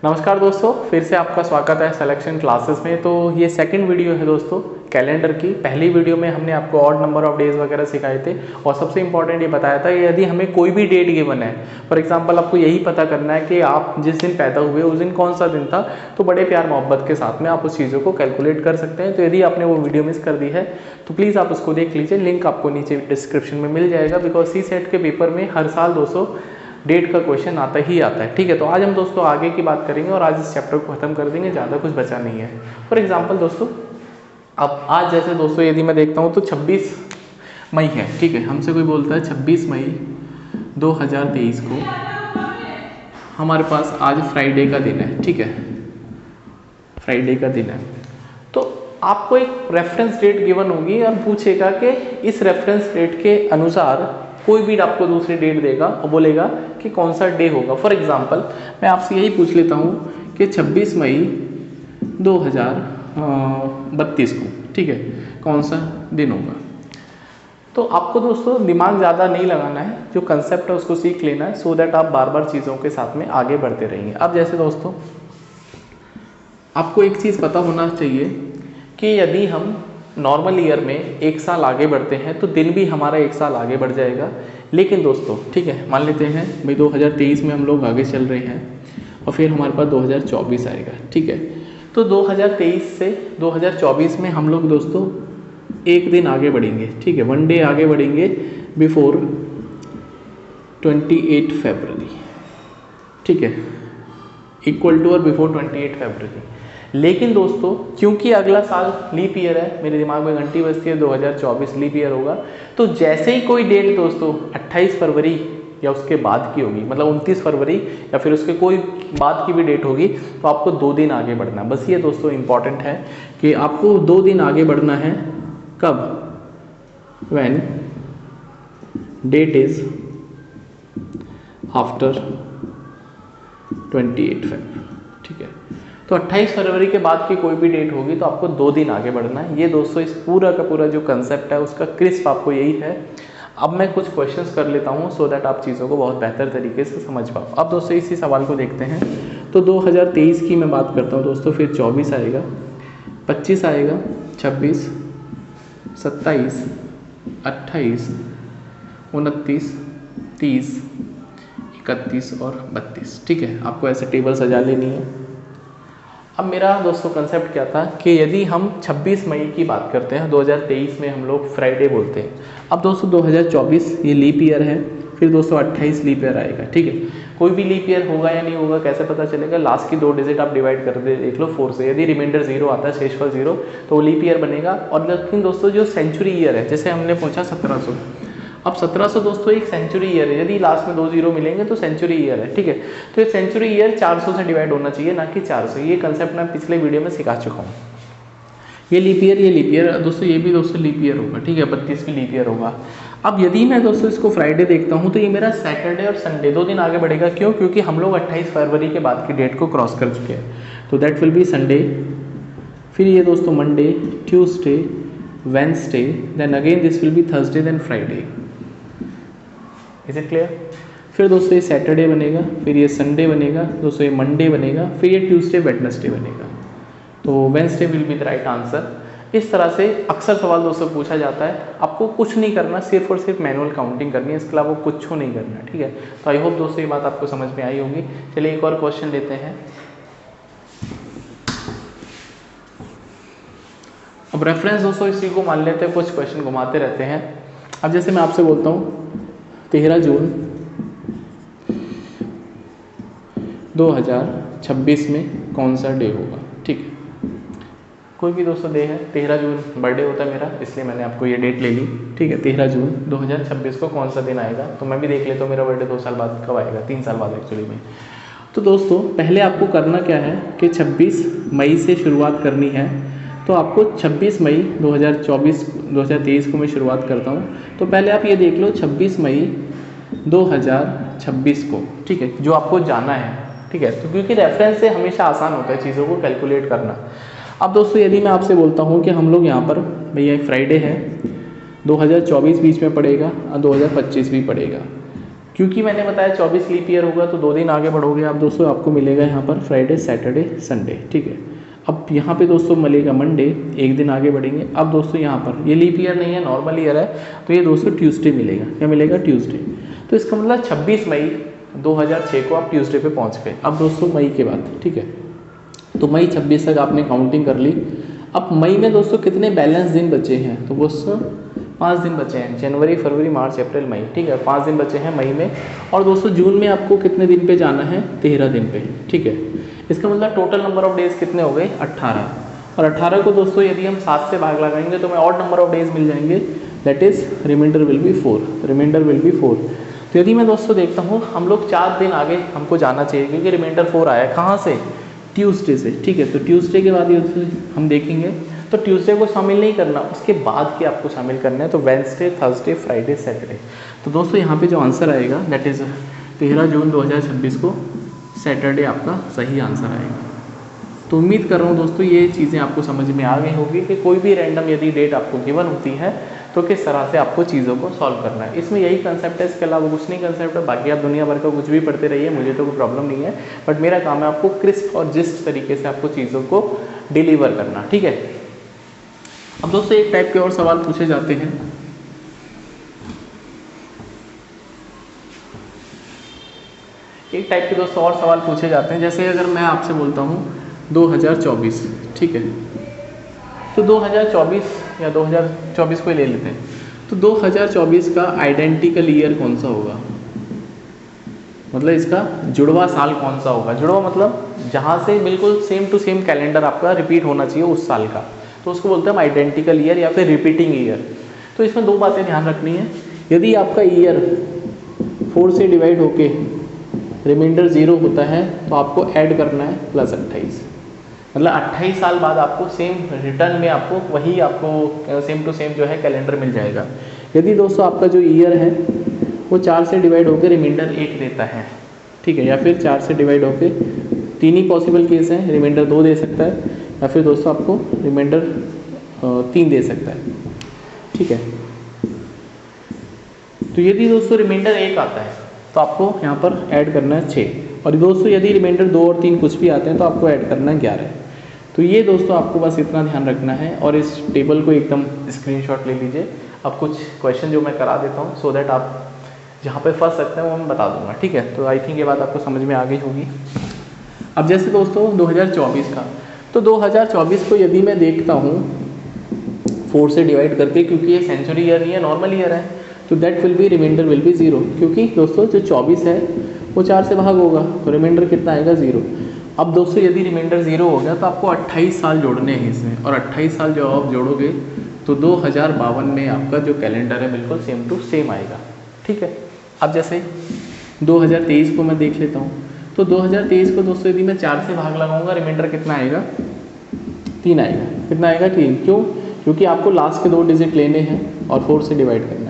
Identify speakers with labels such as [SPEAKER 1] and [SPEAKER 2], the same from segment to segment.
[SPEAKER 1] नमस्कार दोस्तों, फिर से आपका स्वागत है सिलेक्शन क्लासेस में। तो ये सेकंड वीडियो है दोस्तों कैलेंडर की। पहली वीडियो में हमने आपको ऑड नंबर ऑफ डेज वगैरह सिखाए थे और सबसे इंपॉर्टेंट ये बताया था यदि हमें कोई भी डेट गिवन है, फॉर एग्जांपल आपको यही पता करना है कि आप जिस दिन पैदा हुए उस दिन कौन सा दिन था, तो बड़े प्यार मोहब्बत के साथ में आप उस चीज़ों को कैलकुलेट कर सकते हैं। तो यदि आपने वो वीडियो मिस कर दी है तो प्लीज़ आप उसको देख लीजिए, लिंक आपको नीचे डिस्क्रिप्शन में मिल जाएगा। बिकॉज सी सेट के पेपर में हर साल दोस्तों डेट का क्वेश्चन आता ही आता है। ठीक है, तो आज हम दोस्तों आगे की बात करेंगे और आज इस चैप्टर को खत्म कर देंगे, ज़्यादा कुछ बचा नहीं है। फॉर एग्जांपल दोस्तों, अब आज जैसे दोस्तों यदि मैं देखता हूँ तो 26 मई है। ठीक है, हमसे कोई बोलता है 26 मई 2023 को हमारे पास आज फ्राइडे का दिन है। ठीक है, फ्राइडे का दिन है, तो आपको एक रेफरेंस डेट गिवन होगी और पूछेगा कि इस रेफरेंस डेट के अनुसार कोई भी आपको दूसरी डेट देगा और बोलेगा कि कौन सा डे होगा। फॉर एग्जांपल मैं आपसे यही पूछ लेता हूँ कि 26 मई 2032 को, ठीक है, कौन सा दिन होगा। तो आपको दोस्तों दिमाग ज़्यादा नहीं लगाना है, जो कंसेप्ट है उसको सीख लेना है, सो दैट आप बार बार चीज़ों के साथ में आगे बढ़ते रहेंगे। अब जैसे दोस्तों आपको एक चीज़ पता होना चाहिए कि यदि हम नॉर्मल ईयर में एक साल आगे बढ़ते हैं तो दिन भी हमारा एक साल आगे बढ़ जाएगा। लेकिन दोस्तों ठीक है, मान लेते हैं भाई 2023 में हम लोग आगे चल रहे हैं और फिर हमारे पास 2024 आएगा। ठीक है, तो 2023 से 2024 में हम लोग दोस्तों एक दिन आगे बढ़ेंगे। ठीक है, वन डे आगे बढ़ेंगे बिफोर 28 फरवरी। ठीक है, इक्वल टू और बिफोर 28 फरवरी। लेकिन दोस्तों क्योंकि अगला साल लीप ईयर है, मेरे दिमाग में घंटी बजती है 2024 लीप ईयर होगा, तो जैसे ही कोई डेट दोस्तों 28 फरवरी या उसके बाद की होगी, मतलब 29 फरवरी या फिर उसके कोई बाद की भी डेट होगी, तो आपको 2 दिन आगे बढ़ना है। बस ये दोस्तों इंपॉर्टेंट है कि आपको 2 दिन आगे बढ़ना है। कब? व्हेन डेट इज आफ्टर 28 फरवरी। ठीक है, तो 28 फरवरी के बाद की कोई भी डेट होगी तो आपको 2 दिन आगे बढ़ना है। ये दोस्तों इस पूरा का पूरा जो कंसेप्ट है उसका क्रिस्प आपको यही है। अब मैं कुछ क्वेश्चंस कर लेता हूँ सो दैट आप चीज़ों को बहुत बेहतर तरीके से समझ पाओ। अब दोस्तों इसी सवाल को देखते हैं। तो 2023 की मैं बात करता हूँ दोस्तों, फिर 24 आएगा, 25 आएगा, 26, 27, 28, 29, 30, 31 और 32। ठीक है, आपको ऐसे टेबल सजा लेनी है। अब मेरा दोस्तों कंसेप्ट क्या था कि यदि हम 26 मई की बात करते हैं, 2023 में हम लोग फ्राइडे बोलते हैं। अब दोस्तों 2024 ये लीप ईयर है, फिर दोस्तों 28 लीप ईयर आएगा। ठीक है, कोई भी लीप ईयर होगा या नहीं होगा कैसे पता चलेगा? लास्ट की 2 डिजिट आप डिवाइड कर दे देख लो 4 से, यदि रिमाइंडर 0 आता है, शेषफल 0, तो वो लीप ईयर बनेगा। और लेकिन दोस्तों जो सेंचुरी ईयर है, जैसे हमने पूछा 1700, अब 1700 दोस्तों एक सेंचुरी ईयर है, यदि लास्ट में 2 जीरो मिलेंगे तो सेंचुरी ईयर है। ठीक है, तो ये सेंचुरी ईयर 400 से डिवाइड होना चाहिए, ना कि 400। ये कंसेप्ट मैं पिछले वीडियो में सिखा चुका हूँ। ये लीप ईयर दोस्तों, ये भी दोस्तों लीप ईयर होगा। ठीक है, 32 भी लीप ईयर होगा। अब यदि मैं दोस्तों इसको फ्राइडे देखता हूँ तो ये मेरा सैटरडे और संडे 2 दिन आगे बढ़ेगा। क्यों? क्योंकि हम लोग 28 फरवरी के बाद की डेट को क्रॉस कर चुके हैं, तो दैट विल बी संडे। फिर ये दोस्तों Monday, Tuesday, Wednesday, then again this will be Thursday, then Friday. Is it clear? फिर दोस्तों ये सैटरडे बनेगा, फिर ये संडे बनेगा, दोस्तों ये मंडे बनेगा, फिर ये ट्यूसडे वेडनेसडे बनेगा। तो Wednesday will be the right answer. इस तरह से अक्सर सवाल दोस्तों पूछा जाता है। आपको कुछ नहीं करना, सिर्फ और सिर्फ मैनुअल काउंटिंग करनी है, इसके अलावा कुछ नहीं करना। ठीक है, तो आई होप दोस्तों ये बात आपको समझ में आई होगी। चलिए एक और क्वेश्चन लेते हैं। अब रेफरेंस दोस्तों इसी को मान लेते हैं, कुछ क्वेश्चन घुमाते रहते हैं। अब जैसे मैं आपसे बोलता हूँ 13 जून 2026 में कौन सा डे होगा। ठीक है, कोई भी दोस्तों डे है, 13 जून बर्थडे होता है मेरा, इसलिए मैंने आपको ये डेट ले ली। ठीक है, 13 जून 2026 को कौन सा दिन आएगा, तो मैं भी देख लेता हूँ मेरा बर्थडे 2 साल बाद कब आएगा, 3 साल बाद एक्चुअली में। तो दोस्तों पहले आपको करना क्या है कि 26 मई से शुरुआत करनी है। तो आपको 26 मई 2023 को मैं शुरुआत करता हूँ। तो पहले आप ये देख लो 26 मई 2026 को। ठीक है, जो आपको जाना है। ठीक है, तो क्योंकि रेफरेंस से हमेशा आसान होता है चीज़ों को कैलकुलेट करना। अब दोस्तों यदि मैं आपसे बोलता हूँ कि हम लोग यहाँ पर भैया फ्राइडे है, 2024 बीच में पड़ेगा और 2025 भी पड़ेगा। क्योंकि मैंने बताया 24 लीप ईयर होगा तो 2 दिन आगे बढ़ोगे आप दोस्तों, आपको मिलेगा यहाँ पर फ्राइडे सैटरडे संडे, ठीक है। अब यहाँ पे दोस्तों मिलेगा मंडे, एक दिन आगे बढ़ेंगे। अब दोस्तों यहाँ पर ये लीप ईयर नहीं है, नॉर्मल ईयर है, तो ये दोस्तों ट्यूसडे मिलेगा। क्या मिलेगा? ट्यूसडे। तो इसका मतलब 26 मई 2006 को आप ट्यूसडे पे पहुँच गए। अब दोस्तों मई के बाद, ठीक है, तो मई 26 तक आपने काउंटिंग कर ली। अब मई में दोस्तों कितने बैलेंस दिन बचे हैं? तो दोस्तों 5 दिन बचे हैं, जनवरी फरवरी मार्च अप्रैल मई, ठीक है, 5 दिन बचे हैं मई में। और दोस्तों जून में आपको कितने दिन पे जाना है? 13 दिन पे, ठीक है। इसका मतलब टोटल नंबर ऑफ डेज कितने हो गए? 18। और 18 को दोस्तों यदि हम 7 से भाग लगाएंगे तो हमें ऑड नंबर ऑफ डेज मिल जाएंगे, that is remainder will be 4, remainder will be 4। तो यदि मैं दोस्तों देखता हूँ हम लोग 4 दिन आगे हमको जाना चाहिए, क्योंकि रिमाइंडर 4 आया कहाँ से? ट्यूसडे से, ठीक है। तो ट्यूसडे के बाद ये हम देखेंगे, तो ट्यूसडे को शामिल नहीं करना, उसके बाद के आपको शामिल करना है, तो वेडनेसडे थर्सडे फ्राइडे सैटरडे। तो दोस्तों यहाँ पे जो आंसर आएगा दैट इज़ 13 जून 2026 को सैटरडे आपका सही आंसर आएगा। तो उम्मीद कर रहा हूँ दोस्तों ये चीज़ें आपको समझ में आ गई होगी कि कोई भी रैंडम यदि डेट आपको गिवन होती है तो किस तरह से आपको चीज़ों को सॉल्व करना है। इसमें यही कंसेप्ट है, इसके अलावा कुछ नहीं कंसेप्ट है। बाकी आप दुनिया भर का कुछ भी पढ़ते रहिए, मुझे तो कोई प्रॉब्लम नहीं है, बट मेरा काम है आपको क्रिस्प और जिस तरीके से आपको चीज़ों को डिलीवर करना, ठीक है। अब दोस्तों एक टाइप के और सवाल पूछे जाते हैं। एक टाइप के दोस्तों और सवाल पूछे जाते हैं, जैसे अगर मैं आपसे बोलता हूँ 2024, ठीक है, तो 2024 या 2024 को ही ले लेते हैं, तो 2024 का आइडेंटिकल ईयर कौन सा होगा? मतलब इसका जुड़वा साल कौन सा होगा? जुड़वा मतलब जहाँ से बिल्कुल सेम टू सेम कैलेंडर आपका रिपीट होना चाहिए उस साल का, तो उसको बोलते हैं आइडेंटिकल ईयर या फिर रिपीटिंग ईयर। तो इसमें 2 बातें ध्यान रखनी है। यदि आपका ईयर 4 से डिवाइड होके रिमाइंडर 0 होता है तो आपको ऐड करना है +28, मतलब 28 साल बाद आपको सेम रिटर्न में आपको वही आपको सेम टू सेम जो है कैलेंडर मिल जाएगा। यदि दोस्तों आपका जो ईयर है वो 4 से डिवाइड होकर रिमाइंडर 1 देता है, ठीक है, या फिर 4 से डिवाइड होकर 3 ही पॉसिबल केस हैं, रिमाइंडर 2 दे सकता है या फिर दोस्तों आपको रिमाइंडर 3 दे सकता है, ठीक है। तो यदि दोस्तों रिमाइंडर 1 आता है तो आपको यहाँ पर ऐड करना है 6, और दोस्तों यदि रिमाइंडर 2 और 3 कुछ भी आते हैं तो आपको ऐड करना है 11। तो ये दोस्तों आपको बस इतना ध्यान रखना है, और इस टेबल को एकदम स्क्रीनशॉट ले लीजिए। अब कुछ क्वेश्चन जो मैं करा देता हूँ सो दैट आप जहाँ पे फंस सकते हैं वो मैं बता दूंगा, ठीक है। तो आई थिंक ये बात आपको समझ में आ गई होगी। अब जैसे दोस्तों 2024 का, तो 2024 को यदि मैं देखता हूँ 4 से डिवाइड करके, क्योंकि ये सेंचुरी ईयर नहीं है, नॉर्मल ईयर है, तो that will be remainder will be 0, क्योंकि दोस्तों जो 24 है वो 4 से भाग होगा तो रिमाइंडर कितना आएगा? 0। अब दोस्तों यदि रिमाइंडर 0 हो गया तो आपको 28 साल जोड़ने हैं इसमें, और 28 साल जो आप जोड़ोगे तो 2052 में आपका जो कैलेंडर है बिल्कुल सेम टू सेम आएगा, ठीक है। अब जैसे 2023 को मैं देख लेता हूँ, तो 2023 को दोस्तों यदि मैं 4 से भाग लगाऊंगा रिमाइंडर कितना आएगा? 3 आएगा। कितना आएगा? 3। क्यों? क्योंकि आपको लास्ट के 2 डिजिट लेने हैं और 4 से डिवाइड करना है।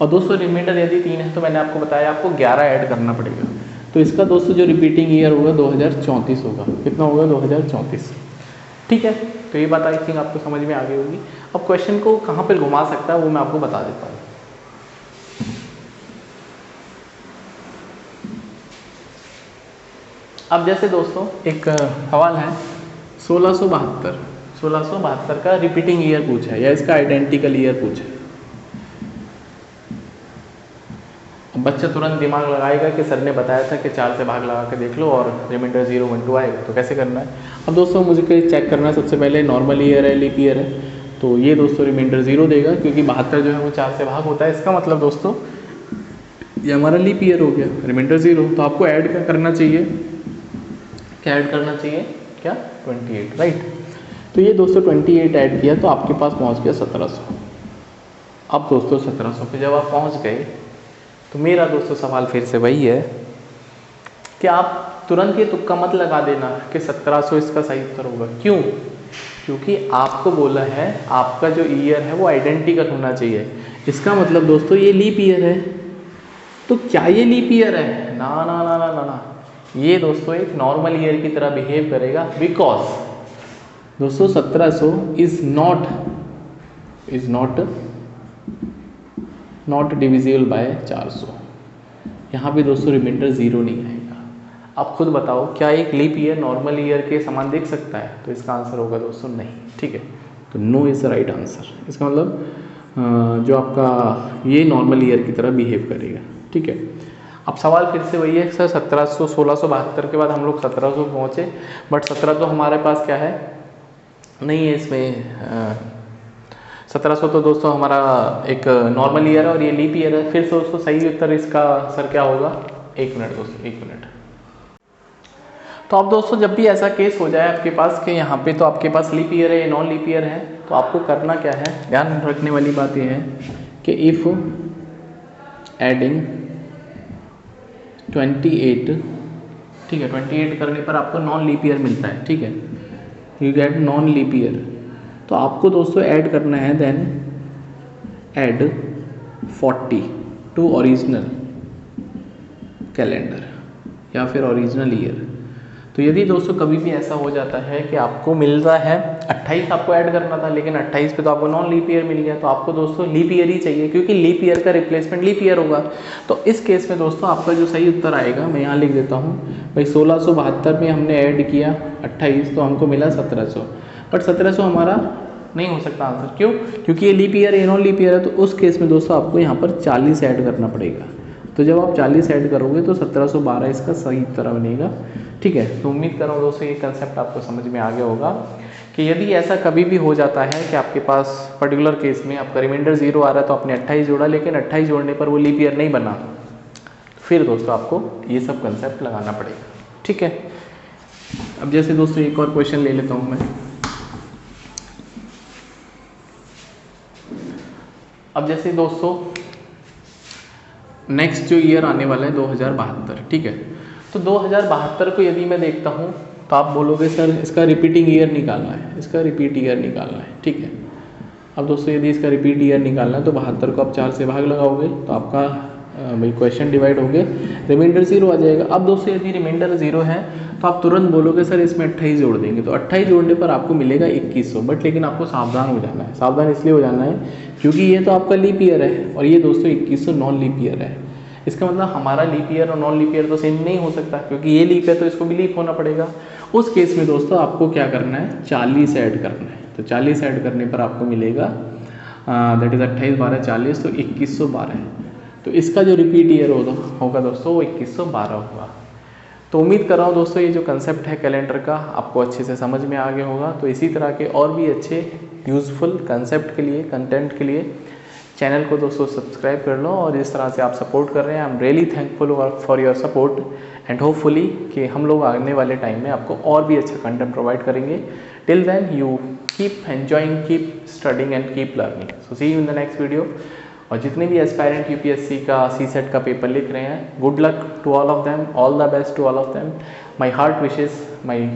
[SPEAKER 1] और दोस्तों रिमाइंडर यदि 3 है तो मैंने आपको बताया आपको 11 ऐड करना पड़ेगा। तो इसका दोस्तों जो रिपीटिंग ईयर होगा 2034 होगा। कितना होगा? 2034, ठीक है। तो ये बात आई थिंक आपको समझ में आ गई होगी। अब क्वेश्चन को कहाँ पर घुमा सकता है वो मैं आपको बता देता हूँ। अब जैसे दोस्तों एक सवाल है 1672 का रिपीटिंग ईयर पूछा है या इसका आइडेंटिकल ईयर पूछा है। बच्चा तुरंत दिमाग लगाएगा कि सर ने बताया था कि 4 से भाग लगा के देख लो और रिमाइंडर 0 1 2 आएगा, तो कैसे करना है। अब दोस्तों मुझे चेक करना है, सबसे पहले नॉर्मल ईयर है, लीप ईयर है, तो ये दोस्तों रिमाइंडर 0 देगा क्योंकि 72 जो है वो 4 से भाग होता है। इसका मतलब दोस्तों ये हमारा लीप ईयर हो गया, रिमाइंडर 0। तो आपको ऐड क्या करना चाहिए? क्या ऐड करना चाहिए? क्या? 28, राइट। तो ये दोस्तों 28 ऐड किया तो आपके पास पहुंच गया 1700। अब दोस्तों 1700 पे जब आप पहुंच गए तो मेरा दोस्तों सवाल फिर से वही है कि आप तुरंत ये तुक्का मत लगा देना कि 1700 इसका सही उत्तर होगा। क्यों? क्योंकि आपको बोला है आपका जो ईयर है वो आइडेंटिकल होना चाहिए। इसका मतलब दोस्तों ये लीप ईयर है, तो क्या ये लीप ईयर है? ना ना ना ना ना ना, ये दोस्तों एक नॉर्मल ईयर की तरह बिहेव करेगा। बिकॉज दोस्तों 1700 इज नॉट डिविजिबल बाय 400, यहाँ पे दोस्तों रिमाइंडर 0 नहीं आएगा। आप खुद बताओ क्या एक लीप ईयर नॉर्मल ईयर के समान दिख सकता है? तो इसका आंसर होगा दोस्तों नहीं। ठीक है, तो no is the right answer. इसका मतलब जो आपका ये नॉर्मल ईयर की तरह बिहेव करेगा। ठीक है, अब सवाल फिर से वही है सर 1672 के बाद हम लोग 1700 पहुँचे, बट 1700 हमारे पास क्या है नहीं है इसमें। 1700 तो दोस्तों हमारा एक नॉर्मल ईयर है और ये लीप ईयर है। फिर से दोस्तों सही उत्तर इसका सर क्या होगा? 1 मिनट दोस्तों, 1 मिनट। तो अब दोस्तों जब भी ऐसा केस हो जाए आपके पास कि यहाँ पे तो आपके पास लीप ईयर है या नॉन लीप ईयर है, तो आपको करना क्या है, ध्यान रखने वाली बात यह है कि इफ़ एडिंग 28, ठीक है, 28 करने पर आपको नॉन लीप ईयर मिलता है। ठीक है, you get non leap year, तो आपको दोस्तों ऐड करना है then add 40 to original calendar या फिर ओरिजिनल ईयर। तो यदि दोस्तों कभी भी ऐसा हो जाता है कि आपको मिल रहा है 28 आपको ऐड करना था, लेकिन 28 पे तो आपको नॉन लीप ईयर मिल गया, तो आपको दोस्तों लीप ईयर ही चाहिए क्योंकि लीप ईयर का रिप्लेसमेंट लीप ईयर होगा। तो इस केस में दोस्तों आपका जो सही उत्तर आएगा, मैं यहाँ लिख देता हूँ भाई 1672 में हमने ऐड किया 28 तो हमको मिला 1700, बट 1700 हमारा नहीं हो सकता आंसर। क्यों? क्योंकि ये लीप ईयर है, नॉन लीप ईयर है। तो उस केस में दोस्तों आपको यहाँ पर 40 ऐड करना पड़ेगा। तो जब आप 40 ऐड करोगे तो 1712 इसका सही उत्तर बनेगा। ठीक है, तो उम्मीद कर रहा हूँ दोस्तों ये कंसेप्ट आपको समझ में आ गया होगा कि यदि ऐसा कभी भी हो जाता है कि आपके पास पर्टिकुलर केस में आपका रिमाइंडर 0 आ रहा है तो आपने 28 जोड़ा, लेकिन 28 जोड़ने पर वो लीप ईयर नहीं बना, फिर दोस्तों आपको ये सब कंसेप्ट लगाना पड़ेगा। ठीक है, अब जैसे दोस्तों एक और क्वेश्चन ले लेता हूँ मैं। अब जैसे दोस्तों नेक्स्ट जो ईयर आने वाला है 2072, ठीक है, तो 2072 को यदि मैं देखता हूँ तो आप बोलोगे सर इसका रिपीटिंग ईयर निकालना है, इसका रिपीट ईयर निकालना है। ठीक है, अब दोस्तों यदि इसका रिपीट ईयर निकालना है तो 72 को आप 4 से भाग लगाओगे तो आपका भाई क्वेश्चन डिवाइड हो गया, रिमाइंडर 0 आ जाएगा। अब दोस्तों यदि रिमाइंडर 0 है तो आप तुरंत बोलोगे सर इसमें 28 जोड़ देंगे, तो 28 जोड़ने पर आपको मिलेगा 2100। बट लेकिन आपको सावधान हो जाना है, सावधान इसलिए हो जाना है क्योंकि ये तो आपका लीप ईयर है और ये दोस्तों 2100 नॉन लीप ईयर है। इसका मतलब हमारा लीप ईयर और नॉन लीप ईयर तो सेम नहीं हो सकता, क्योंकि ये लीप है तो इसको भी लीप होना पड़ेगा। उस केस में दोस्तों आपको क्या करना है, 40 ऐड करना है। तो 40 ऐड करने पर आपको मिलेगा दैट इज़ 28 12 40, तो 2112। तो इसका जो रिपीट ईयर होगा दोस्तों वो 2112 होगा। तो उम्मीद कर रहा हूँ दोस्तों ये जो कंसेप्ट है कैलेंडर का आपको अच्छे से समझ में आ गया होगा। तो इसी तरह के और भी अच्छे यूज़फुल कंसेप्ट के लिए, कंटेंट के लिए चैनल को दोस्तों सब्सक्राइब कर लो, और जिस तरह से आप सपोर्ट कर रहे हैं I am really thankful for your support and hopefully कि हम लोग आने वाले टाइम में आपको और भी अच्छा कंटेंट प्रोवाइड करेंगे। Till then you keep enjoying, keep studying and keep learning. So see you in the next video. और जितने भी एस्पायरेंट यूपीएससी का सीसेट का पेपर लिख रहे हैं, good luck to all of them, all the best to all of them. My heart wishes, my